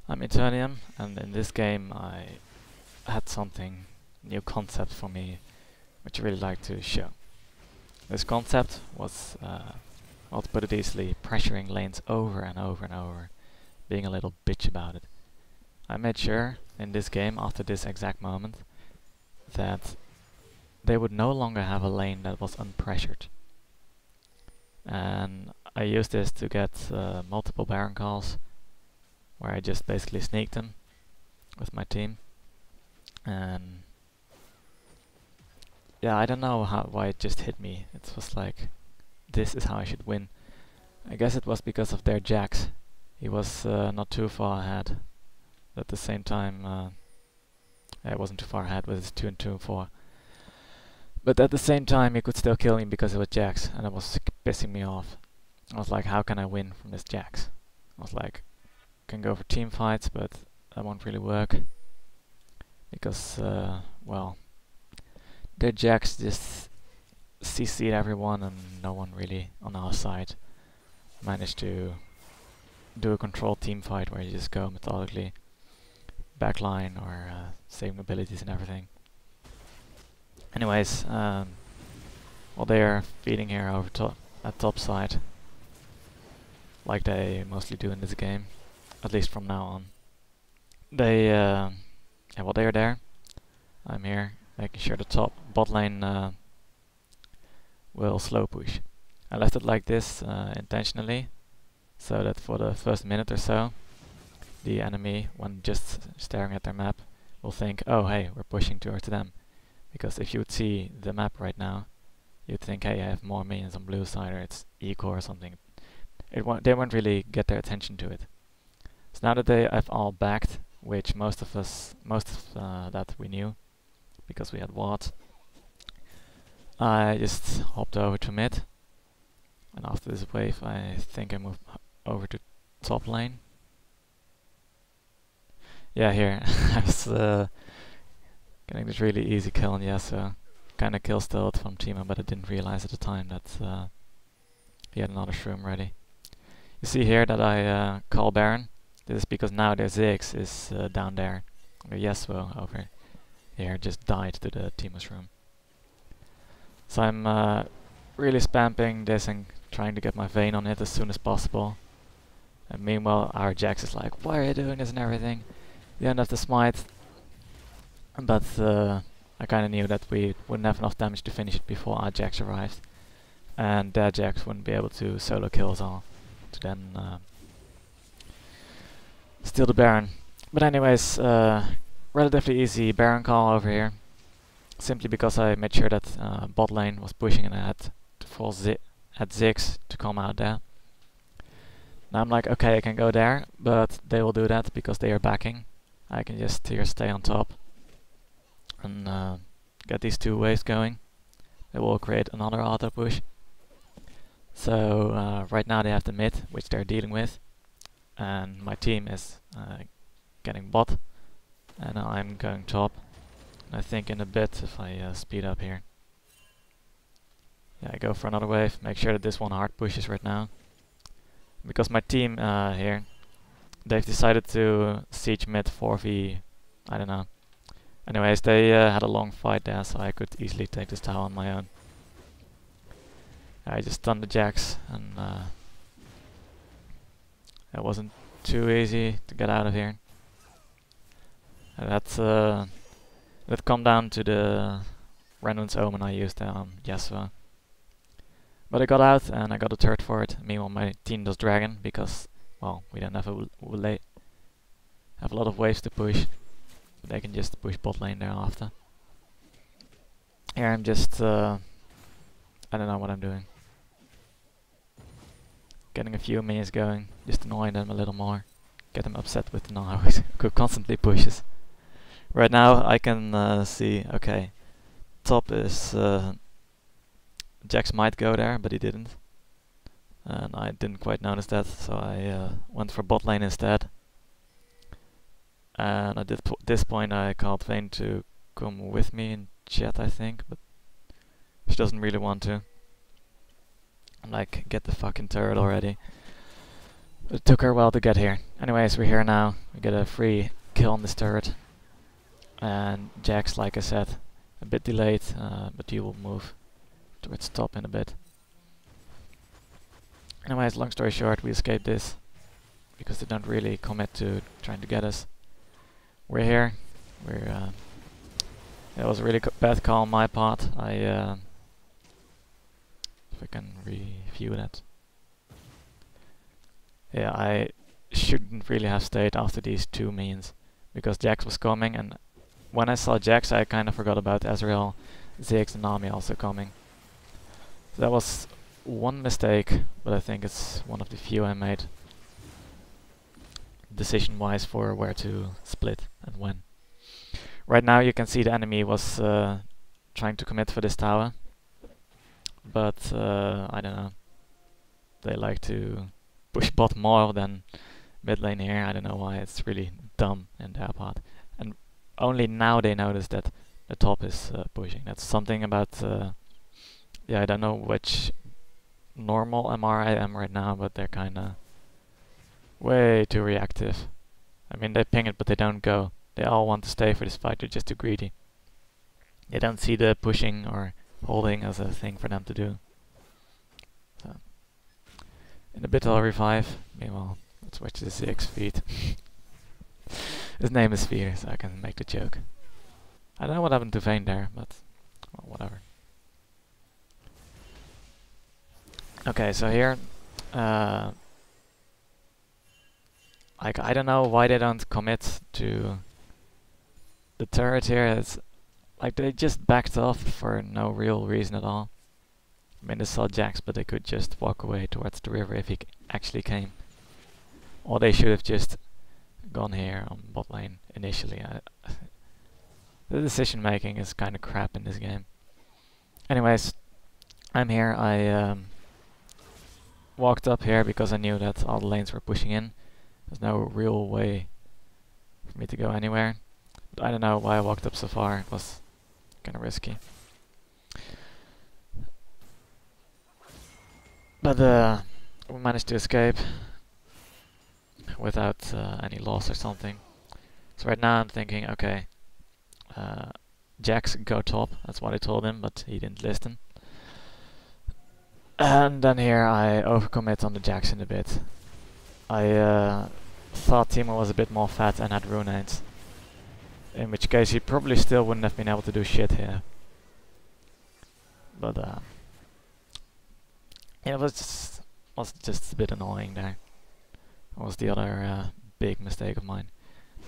I'm Eternium, and in this game I had something new concept for me which I really like to show. This concept was, well, to put it easily, pressuring lanes over and over and over, being a little bitch about it. I made sure in this game, after this exact moment, that they would no longer have a lane that was unpressured. And I used this to get multiple Baron calls, where I just basically sneaked them with my team. And yeah, I don't know why it just hit me. It was like, this is how I should win. I guess it was because of their Jax. He was not too far ahead. At the same time, I wasn't too far ahead with his 2 and 2 and 4. But at the same time, he could still kill me because it was Jax, and it was pissing me off. I was like, how can I win from this Jax? I was like, can go for team fights, but that won't really work. Because, well, their Jax just CC'd everyone and no one really on our side managed to do a controlled team fight where you just go methodically backline or saving abilities and everything. Anyways, well, they're feeding here over at top side, like they mostly do in this game, at least from now on. They, yeah, well, they're there. I'm here, making sure the bot lane will slow push. I left it like this intentionally, so that for the first minute or so, the enemy, when just staring at their map, will think, oh hey, we're pushing towards them. Because if you would see the map right now, you'd think, hey, I have more minions on blue side, or it's eco or something. They won't really get their attention to it. So now that they have all backed, which most of that we knew, because we had Ward, I just hopped over to mid, and after this wave I think I moved over to top lane. Yeah, here I was getting this really easy kill on Yasuo. Kinda kill stealth from Timo, but I didn't realize at the time that he had another shroom ready. You see here that I call Baron. This is because now their Ziggs is down there. The Yasuo over here just died to the Timo shroom. So I'm really spamming this and trying to get my Vayne on it as soon as possible. And meanwhile our Jax is like, why are you doing this and everything? You don't have the smite. But I kinda knew that we wouldn't have enough damage to finish it before our Jax arrived. And their Jax wouldn't be able to solo kill us all to then steal the Baron. But anyways, relatively easy Baron call over here. Simply because I made sure that bot lane was pushing and I had to force Ziggs to come out there. Now I'm like, okay, I can go there, but they will do that because they are backing. I can just here stay on top and get these two waves going. They will create another auto push. So right now they have the mid, which they're dealing with, and my team is getting bot, and I'm going top. I think in a bit, if I speed up here, yeah, I go for another wave, make sure that this one hard pushes right now. Because my team here, they've decided to siege mid 4v, I don't know. Anyways, they had a long fight there, so I could easily take this tower on my own. I just stunned the Jax, and it wasn't too easy to get out of here. That come down to the Renwin's Omen I used there on Yasuo. But I got out and I got a turret for it. Meanwhile my team does Dragon because, well, we don't have a lot of waves to push. But they can just push bot lane thereafter. Here I'm just, I don't know what I'm doing. Getting a few minions going, just annoying them a little more. Get them upset with the Gnar who constantly pushes. Right now I can see, okay, top is, Jax might go there, but he didn't. And I didn't quite notice that, so I went for bot lane instead. And at this point I called Vayne to come with me in chat, I think, but she doesn't really want to. I'm like, get the fucking turret already. It took her a while to get here. Anyways, we're here now. We get a free kill on this turret. And Jax, like I said, a bit delayed, but he will move towards top in a bit. Anyways, long story short, we escaped this because they don't really commit to trying to get us. We're here. It was a really bad call on my part. If I can review that. Yeah, I shouldn't really have stayed after these two minions because Jax was coming, and when I saw Jax I kind of forgot about Ezreal, Ziggs and Nami also coming. So that was one mistake, but I think it's one of the few I made decision wise for where to split and when. Right now you can see the enemy was trying to commit for this tower, but I don't know, they like to push bot more than mid lane here. I don't know why, it's really dumb in their part. And only now they notice that the top is pushing. That's something about, yeah, I don't know which normal MR I am right now, but they're kinda way too reactive. I mean, they ping it, but they don't go. They all want to stay for this fight, they're just too greedy. They don't see the pushing or holding as a thing for them to do. So, in a bit I'll revive. Meanwhile, let's watch the Ziggs feed. His name is Sphere, so I can make the joke. I don't know what happened to Vayne there, but well, whatever. Okay, so here, like, I don't know why they don't commit to the turret here. It's like they just backed off for no real reason at all. I mean, they saw Jax, but they could just walk away towards the river if he actually came. Or they should have just gone here on bot lane initially. The decision making is kind of crap in this game. Anyways, I'm here. I walked up here because I knew that all the lanes were pushing in. There's no real way for me to go anywhere. But I don't know why I walked up so far. It was kind of risky. But we managed to escape without any loss or something. So right now I'm thinking, okay, Jax go top. That's what I told him, but he didn't listen. And then here I overcommit on the Jackson a bit. I thought Timo was a bit more fat and had runates. In which case he probably still wouldn't have been able to do shit here. But yeah, it was just a bit annoying there. That was the other big mistake of mine.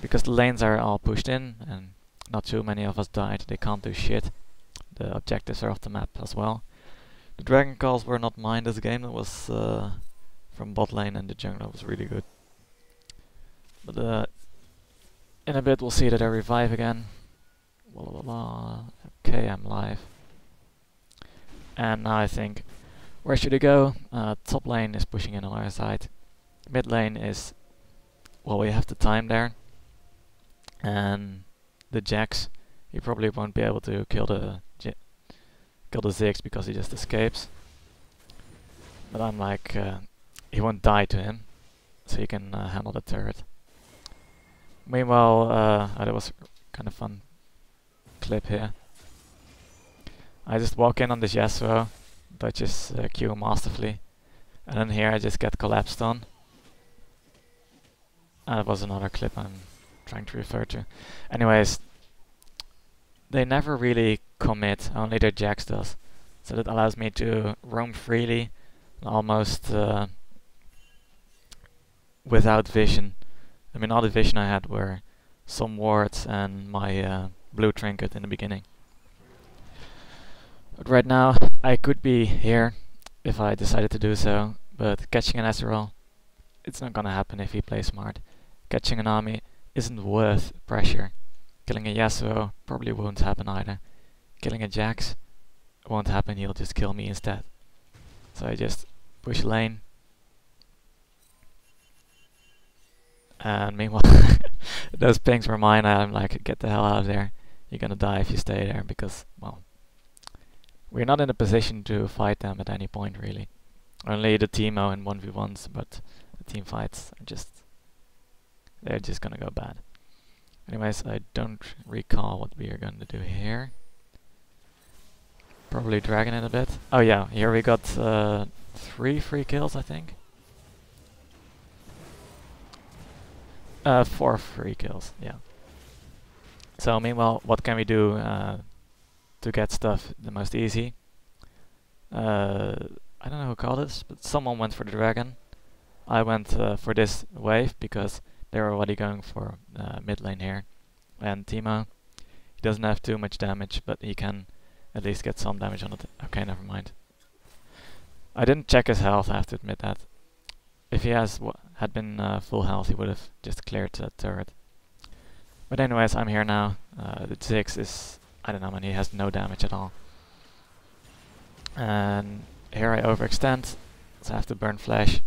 Because the lanes are all pushed in and not too many of us died. They can't do shit. The objectives are off the map as well. The dragon calls were not mine this game. It was from bot lane, and the jungler was really good. But in a bit we'll see that I revive again. Okay, I'm live. And now I think, where should I go? Top lane is pushing in on our side. Mid lane is, well, we have the time there. And the Jax, he probably won't be able to kill the Ziggs because he just escapes. But I'm like, he won't die to him, so he can handle the turret. Meanwhile, that was kind of fun clip here. I just walk in on this Yasuo, dodges Q masterfully, and then here I just get collapsed on. That was another clip I'm trying to refer to. Anyways, they never really commit, only their Jax does. So that allows me to roam freely, almost without vision. I mean, all the vision I had were some wards and my blue trinket in the beginning. But right now, I could be here if I decided to do so, but catching an Ezreal, it's not gonna happen if he plays smart. Catching an army isn't worth pressure. Killing a Yasuo probably won't happen either. Killing a Jax won't happen, he'll just kill me instead. So I just push lane. And meanwhile, those pings were mine. I'm like, get the hell out of there. You're gonna die if you stay there, because, well, we're not in a position to fight them at any point really. Only the Teemo in 1v1s, but the team fights are just, they're just gonna go bad. Anyways, I don't recall what we are going to do here. Probably dragging it a bit. Oh yeah, here we got 3 free kills, I think. 4 free kills, yeah. So meanwhile, what can we do to get stuff the most easy? I don't know who called this, but someone went for the dragon. I went for this wave because they were already going for mid lane here. And Timo, he doesn't have too much damage, but he can at least get some damage on it. Okay, never mind. I didn't check his health, I have to admit that. If he had been full health, he would have just cleared that turret. But anyways, I'm here now. The Ziggs is, I don't know man, he has no damage at all. And here I overextend, so I have to burn flash.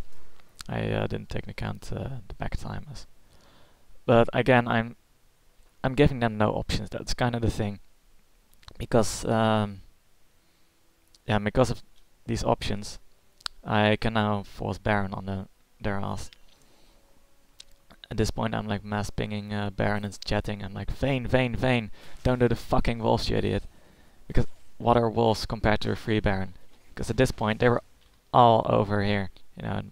I didn't take into account the back timers. But again, I'm giving them no options. That's kind of the thing, because yeah, because of these options, I can now force Baron on their ass. At this point, I'm like mass pinging Baron and chatting. I'm like, Vayne, Vayne, Vayne, don't do the fucking wolves, you idiot. Because what are wolves compared to a free Baron? Because at this point, they were all over here, you know, in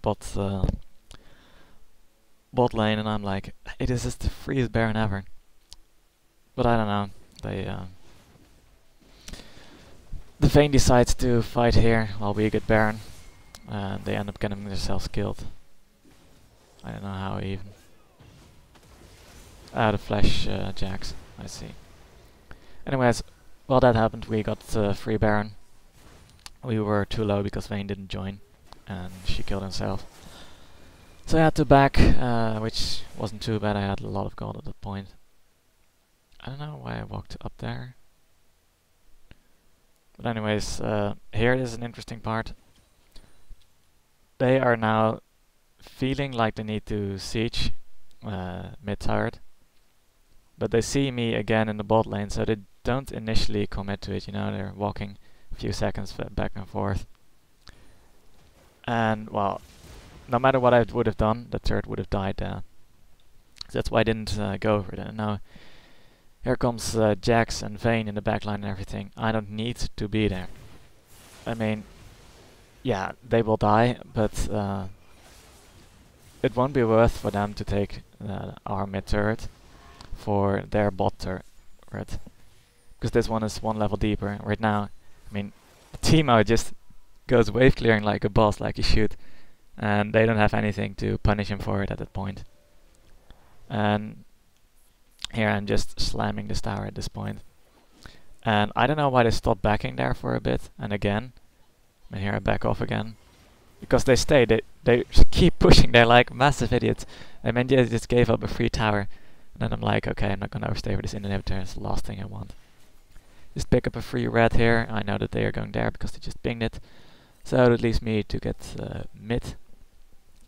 bot lane, and I'm like, it is just the freest Baron ever. But I don't know, the Vayne decides to fight here while we get Baron, and they end up getting themselves killed. I don't know how even. The flash jacks, I see. Anyways, while that happened, we got free Baron. We were too low because Vayne didn't join, and she killed herself. So I had to back, which wasn't too bad. I had a lot of gold at that point. I don't know why I walked up there. But anyways, here is an interesting part. They are now feeling like they need to siege mid-turret. But they see me again in the bot lane, so they don't initially commit to it, you know, they're walking a few seconds back and forth. And, well, no matter what I would have done, the turret would have died there. So that's why I didn't go for it. And now, here comes Jax and Vayne in the backline and everything. I don't need to be there. I mean, yeah, they will die, but it won't be worth for them to take our mid turret for their bot turret, because this one is 1 level deeper. Right now, I mean, Timo just goes wave clearing like a boss, like he should, and they don't have anything to punish him for it at that point. And here I'm just slamming this tower at this point. And I don't know why they stopped backing there for a bit, and again, and here I back off again. Because they stay, they keep pushing, they're like massive idiots. I mean, they just gave up a free tower. And then I'm like, okay, I'm not gonna overstay for this inhibitor, it's the last thing I want. Just pick up a free red here. I know that they are going there because they just pinged it. So that leaves me to get mid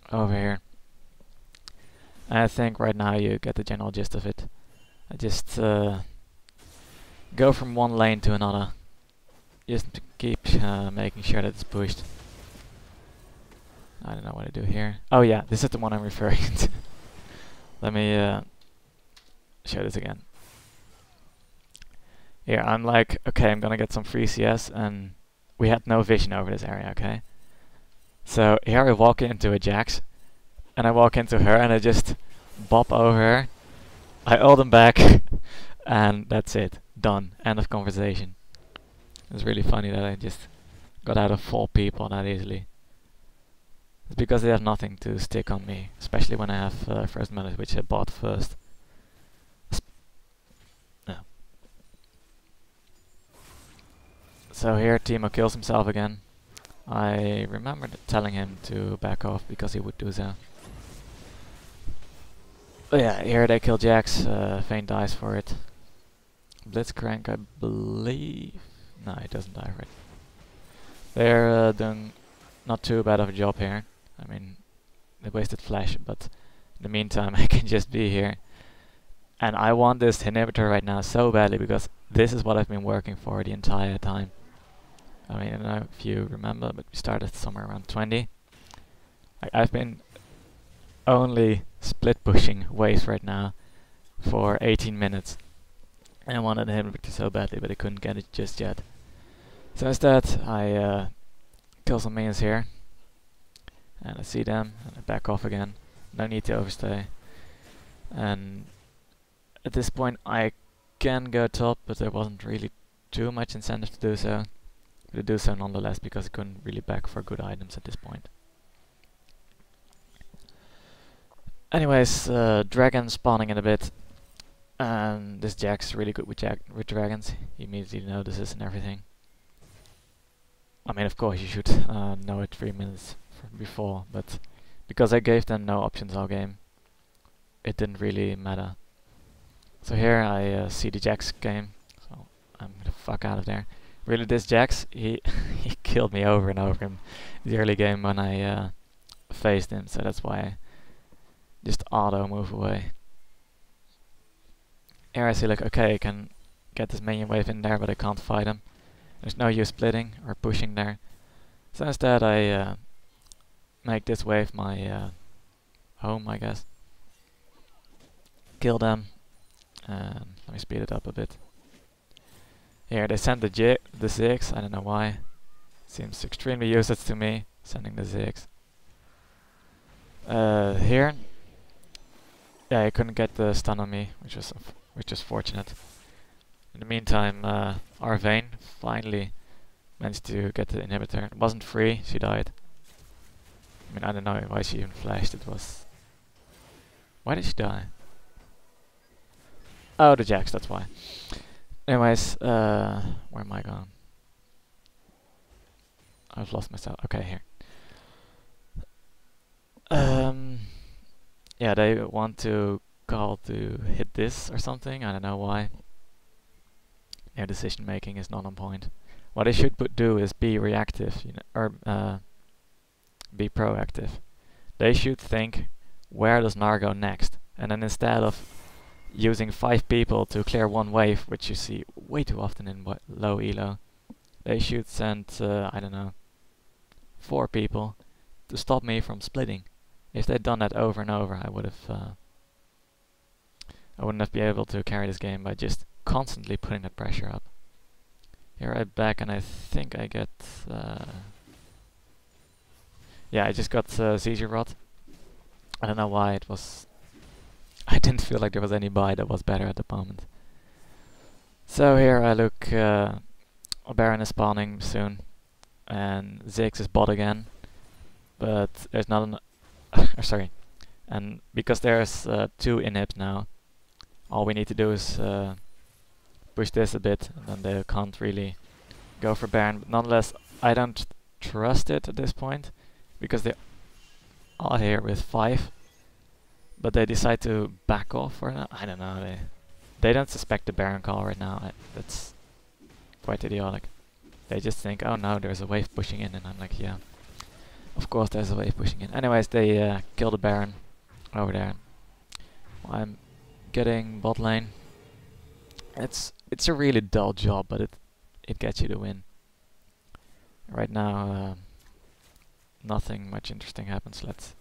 over here. And I think right now you get the general gist of it. I just go from one lane to another. Just to keep making sure that it's pushed. I don't know what to do here. Oh yeah, this is the one I'm referring to. Let me show this again. Here, I'm like, okay, I'm gonna get some free CS, and we had no vision over this area, okay? So here I walk into a Jax, and I walk into her, and I just bop over her. I ult them back, and that's it. Done. End of conversation. It's really funny that I just got out of 4 people that easily. It's because they have nothing to stick on me, especially when I have first melee, which I bought first. No. So here Timo kills himself again. I remember telling him to back off because he would do so. But yeah, here they kill Jax, Vayne dies for it. Blitzcrank, I believe... No, he doesn't die, right? They're doing not too bad of a job here. I mean, they wasted flash, but in the meantime I can just be here. And I want this inhibitor right now so badly because this is what I've been working for the entire time. I mean, I don't know if you remember, but we started somewhere around 20. I've been only split pushing waves right now for 18 minutes. And I wanted to hit it so badly, but I couldn't get it just yet. So instead, I kill some minions here. And I see them, and I back off again. No need to overstay. And at this point I can go top, but there wasn't really too much incentive to do so. But to do so nonetheless, because I couldn't really back for good items at this point. Anyways, dragon spawning in a bit. And this Jack's really good with dragons. He immediately notices and everything. I mean, of course you should know it 3 minutes before, but because I gave them no options all game, it didn't really matter. So here I see the Jax game, so I'm the fuck out of there. Really, this Jax, he killed me over and over in the early game when I faced him, so that's why I just auto move away. Here I see like, okay, I can get this minion wave in there, but I can't fight him. There's no use splitting or pushing there. So instead I make this wave my home, I guess. Kill them. Let me speed it up a bit. Here they send the Ziggs, I don't know why. Seems extremely useless to me, sending the Ziggs. Here, yeah, I couldn't get the stun on me, which was fortunate. In the meantime, our Vayne finally managed to get the inhibitor. It wasn't free, she died. I mean, I don't know why she even flashed. It was... Why did she die? Oh, the Jax, that's why. Anyways, where am I gone? I've lost myself. Okay, here. Yeah, they want to call to hit this or something. I don't know why. Their decision making is not on point. What they should do is be reactive, you know, or be proactive. They should think, where does Gnar go next? And then instead of using 5 people to clear one wave, which you see way too often in low elo, they should send, I don't know, 4 people to stop me from splitting. If they'd done that over and over, I wouldn't have been able to carry this game by just constantly putting that pressure up. Here I'm back, and I think I get... yeah, I just got Seizure Rot. I don't know why it was... I didn't feel like there was any buy that was better at the moment. So here I look... Baron is spawning soon, and Ziggs is bot again. But there's not an... sorry. And because there's 2 inhibs now, all we need to do is push this a bit, and then they can't really go for Baron. But nonetheless, I don't trust it at this point, because they are here with 5, but they decide to back off or not. I don't know. They don't suspect the Baron call right now. That's quite idiotic. They just think, oh no, there's a wave pushing in, and I'm like, yeah, of course there's a wave pushing in. Anyways, they kill the Baron over there. I'm getting bot lane. It's a really dull job, but it gets you the win. Right now, nothing much interesting happens. Let's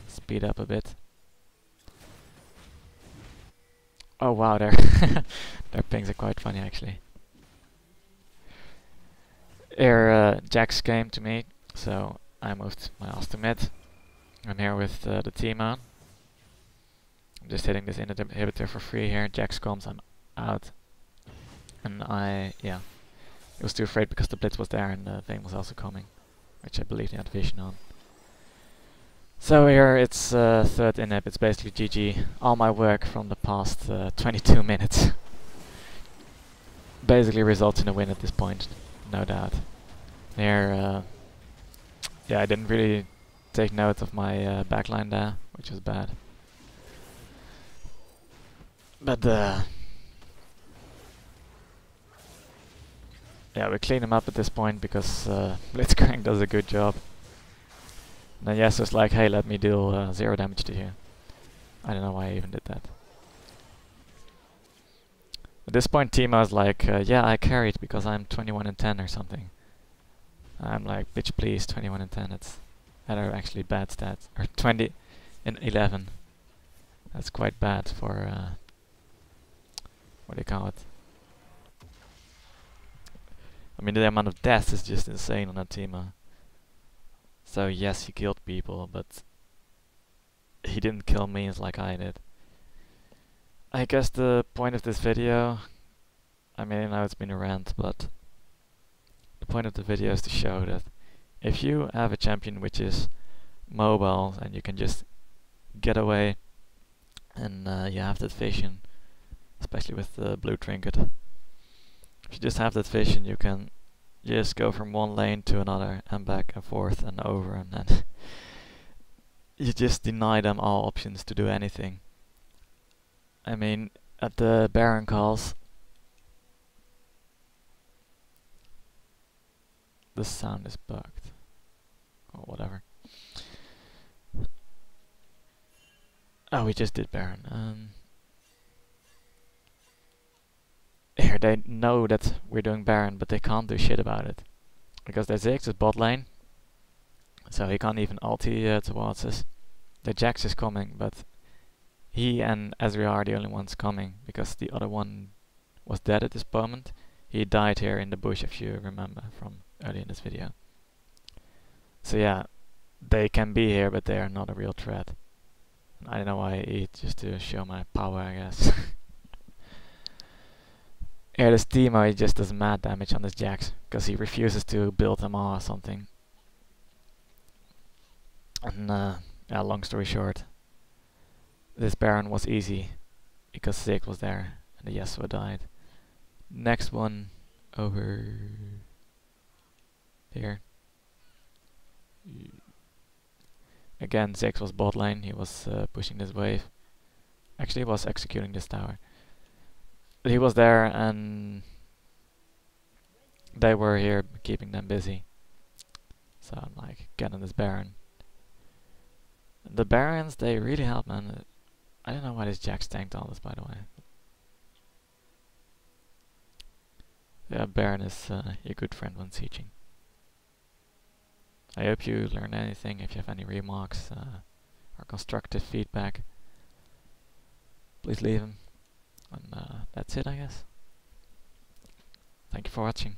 speed up a bit. Oh wow, their pings are quite funny actually. Here, Jax came to me, so I moved my ass to mid. I'm here with the team on. I'm just hitting this inhibitor for free here. Jax comes, I'm out. And yeah, I was too afraid because the blitz was there and the Vayne was also coming, which I believe they had vision on. So here it's third inhib, it's basically GG. All my work from the past 22 minutes basically results in a win at this point, no doubt. Here, yeah, I didn't really take note of my backline there, which was bad. But yeah, we clean him up at this point because Blitzcrank does a good job. And then Yasuo's like, hey, let me deal 0 damage to you. I don't know why I even did that. At this point Timo's like, yeah, I carried because I'm 21 and 10 or something. I'm like, bitch please, 21 and 10, that are actually bad stats. Or 20, in 11. That's quite bad for what do you call it? I mean, the amount of deaths is just insane on that team. So yes, he killed people, but he didn't kill minions like I did. I guess the point of this video, I mean, I know it's been a rant, but the point of the video is to show that if you have a champion which is mobile and you can just get away and you have that vision, especially with the blue trinket, if you just have that vision, you can just go from one lane to another and back and forth and over, and then you just deny them all options to do anything. I mean, at the Baron calls, the sound is bugged or whatever. Oh, we just did Baron. Here, they know that we're doing Baron, but they can't do shit about it. Because their Ziggs is bot lane, so he can't even ulti towards us. The Jax is coming, but he and Ezreal are the only ones coming, because the other one was dead at this moment. He died here in the bush, if you remember from earlier in this video. So yeah, they can be here, but they are not a real threat. I don't know why I eat, just to show my power, I guess. Yeah, this Teemo, he just does mad damage on this Jax, because he refuses to build them all or something. And yeah, long story short, this Baron was easy, because Ziggs was there, and the Yasuo died. Next one, over here. Again, Ziggs was bot lane, he was pushing this wave. Actually, he was executing this tower. But he was there, and they were here keeping them busy. So I'm like, get on this Baron. The Barons, they really help, man. I don't know why this Jax tanked all this, by the way. Yeah, Baron is your good friend when sieging. I hope you learned anything. If you have any remarks or constructive feedback, please leave them. And that's it, I guess. Thank you for watching.